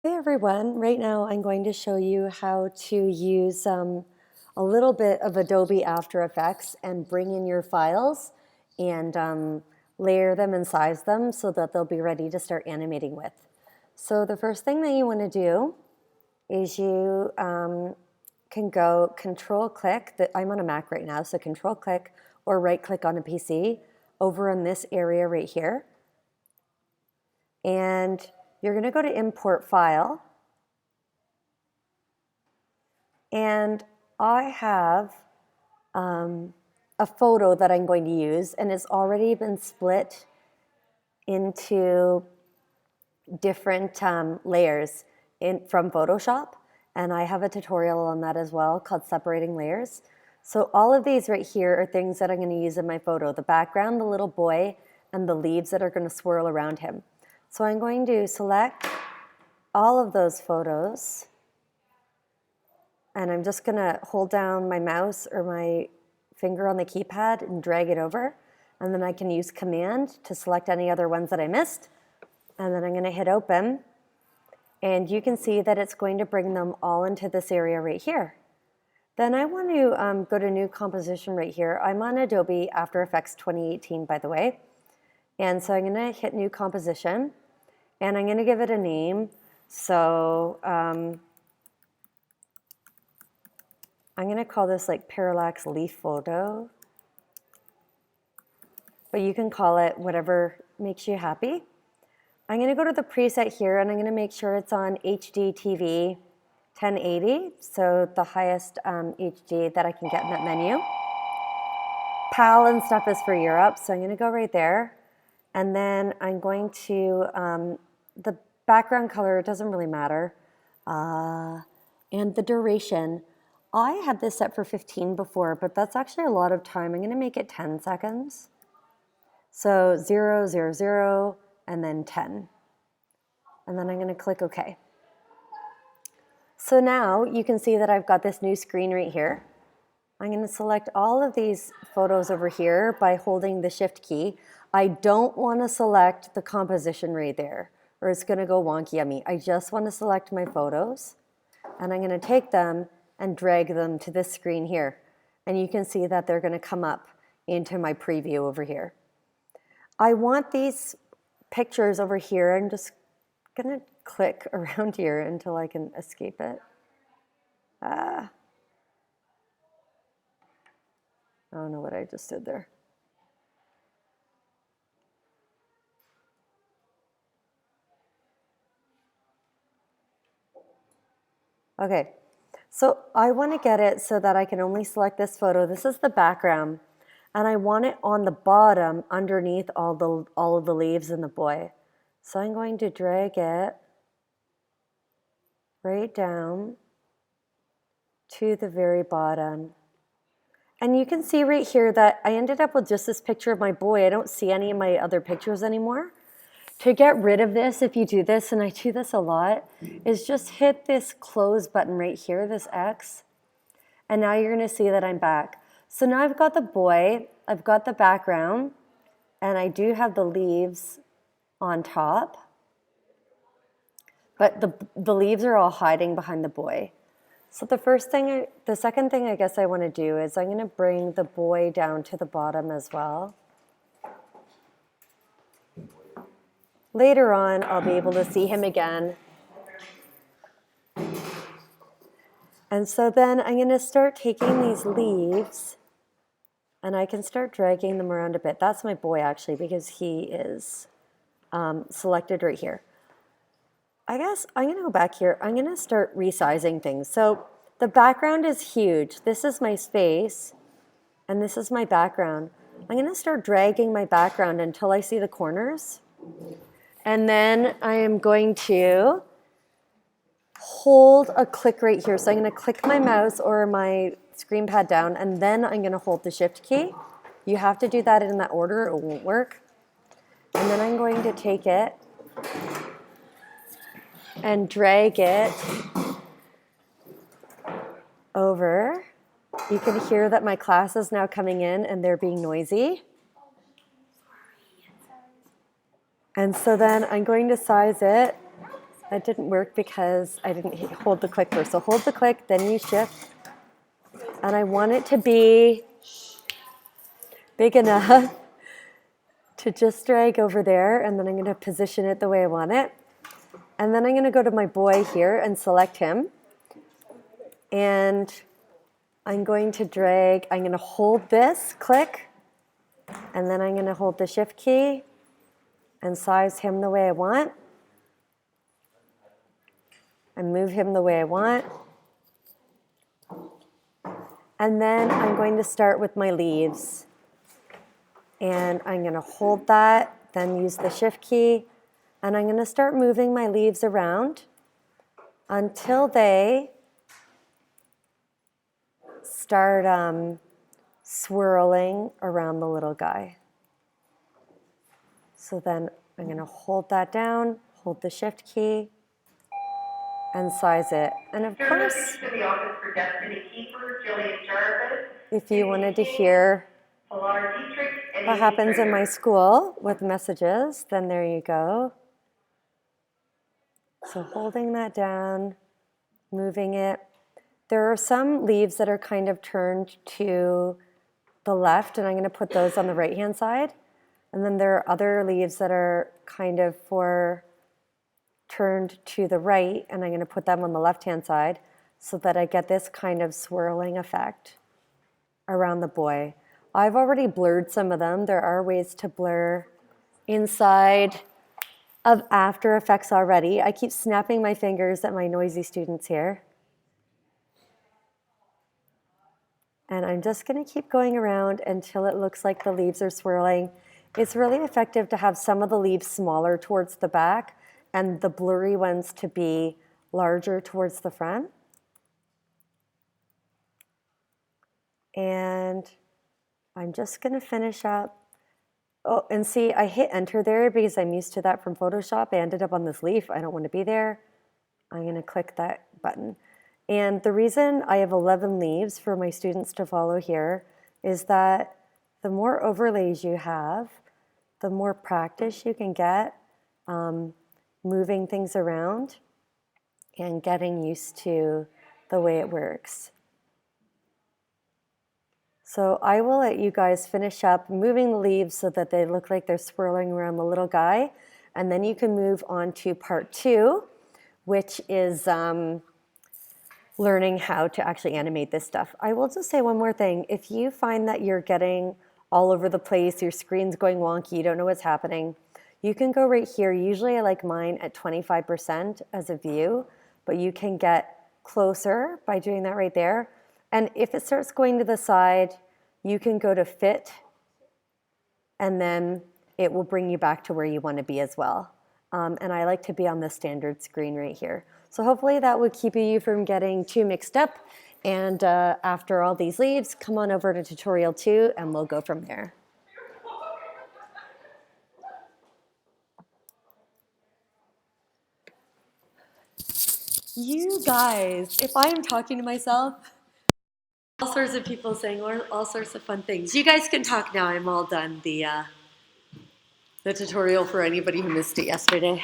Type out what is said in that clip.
Hey everyone, right now I'm going to show you how to use a little bit of Adobe After Effects and bring in your files and layer them and size them so that they'll be ready to start animating with. So the first thing that you want to do is you can go control click, I'm on a Mac right now, so control click or right click on a PC over in this area right here. And you're going to go to import file. And I have a photo that I'm going to use, and it's already been split into different layers from Photoshop. And I have a tutorial on that as well called separating layers. So all of these right here are things that I'm going to use in my photo. The background, the little boy, and the leaves that are going to swirl around him. So I'm going to select all of those photos, and I'm just going to hold down my mouse or my finger on the keypad and drag it over, and then I can use Command to select any other ones that I missed, and then I'm going to hit Open, and you can see that it's going to bring them all into this area right here. Then I want to go to New Composition right here. I'm on Adobe After Effects 2018, by the way. And so I'm going to hit New Composition, and I'm going to give it a name. So I'm going to call this like Parallax Leaf Photo. But you can call it whatever makes you happy. I'm going to go to the preset here, and I'm going to make sure it's on HD TV 1080, so the highest HD that I can get in that menu. PAL and stuff is for Europe, so I'm going to go right there. And then I'm going to, the background color, it doesn't really matter. And the duration, I had this set for 15 before, but that's actually a lot of time. I'm going to make it 10 seconds. So 0, 0, 0, and then 10. And then I'm going to click OK. So now you can see that I've got this new screen right here. I'm going to select all of these photos over here by holding the Shift key. I don't want to select the composition right there, or it's going to go wonky on me. I just want to select my photos, and I'm going to take them and drag them to this screen here. And you can see that they're going to come up into my preview over here. I want these pictures over here. I'm just going to click around here until I can escape it. I don't know what I just did there. Okay, so I want to get it so that I can only select this photo. This is the background, and I want it on the bottom underneath all of the leaves and the boy. So I'm going to drag it right down to the very bottom. And you can see right here that I ended up with just this picture of my boy. I don't see any of my other pictures anymore. To get rid of this, if you do this, and I do this a lot, is just hit this close button right here, this X, and now you're going to see that I'm back. So now I've got the boy, I've got the background, and I do have the leaves on top, but the leaves are all hiding behind the boy. So the second thing I guess I want to do is I'm going to bring the boy down to the bottom as well. Later on, I'll be able to see him again. And so then I'm going to start taking these leaves, and I can start dragging them around a bit. That's my boy, actually, because he is selected right here. I guess I'm going to go back here. I'm going to start resizing things. So the background is huge. This is my space, and this is my background. I'm going to start dragging my background until I see the corners. And then I am going to hold a click right here. So I'm going to click my mouse or my screen pad down, and then I'm going to hold the Shift key. You have to do that in that order, it won't work. And then I'm going to take it and drag it over. You can hear that my class is now coming in and they're being noisy. And so then I'm going to size it That didn't work because I didn't hold the click first. So hold the click, then you shift. And I want it to be big enough to just drag over there, and then I'm going to position it the way I want it. And then I'm going to go to my boy here and select him. And I'm going to drag, I'm going to hold this, click, and then I'm going to hold the shift key and size him the way I want. And move him the way I want. And then I'm going to start with my leaves. And I'm going to hold that, then use the shift key, and I'm going to start moving my leaves around until they start swirling around the little guy. So then I'm going to hold that down, hold the shift key, and size it. And of course, if you wanted to hear what happens in my school with messages, then there you go. So holding that down, moving it. There are some leaves that are kind of turned to the left, and I'm going to put those on the right-hand side. And then there are other leaves that are kind of turned to the right, and I'm going to put them on the left-hand side so that I get this kind of swirling effect around the boy. I've already blurred some of them. There are ways to blur inside of After Effects already. I keep snapping my fingers at my noisy students here. And I'm just going to keep going around until it looks like the leaves are swirling. It's really effective to have some of the leaves smaller towards the back and the blurry ones to be larger towards the front. And I'm just going to finish up. Oh, and see, I hit enter there because I'm used to that from Photoshop. I ended up on this leaf. I don't want to be there. I'm going to click that button. And the reason I have 11 leaves for my students to follow here is that the more overlays you have, the more practice you can get moving things around and getting used to the way it works. So I will let you guys finish up moving the leaves so that they look like they're swirling around the little guy. And then you can move on to part 2, which is learning how to actually animate this stuff. I will just say one more thing. If you find that you're getting all over the place, your screen's going wonky, you don't know what's happening, you can go right here. Usually I like mine at 25% as a view, but you can get closer by doing that right there. And if it starts going to the side, you can go to fit, and then it will bring you back to where you want to be as well. And I like to be on the standard screen right here. So hopefully that would keep you from getting too mixed up. And after all these leaves, come on over to tutorial 2 and we'll go from there. You guys, if I am talking to myself, all sorts of people saying all sorts of fun things. You guys can talk now. I'm all done the tutorial for anybody who missed it yesterday.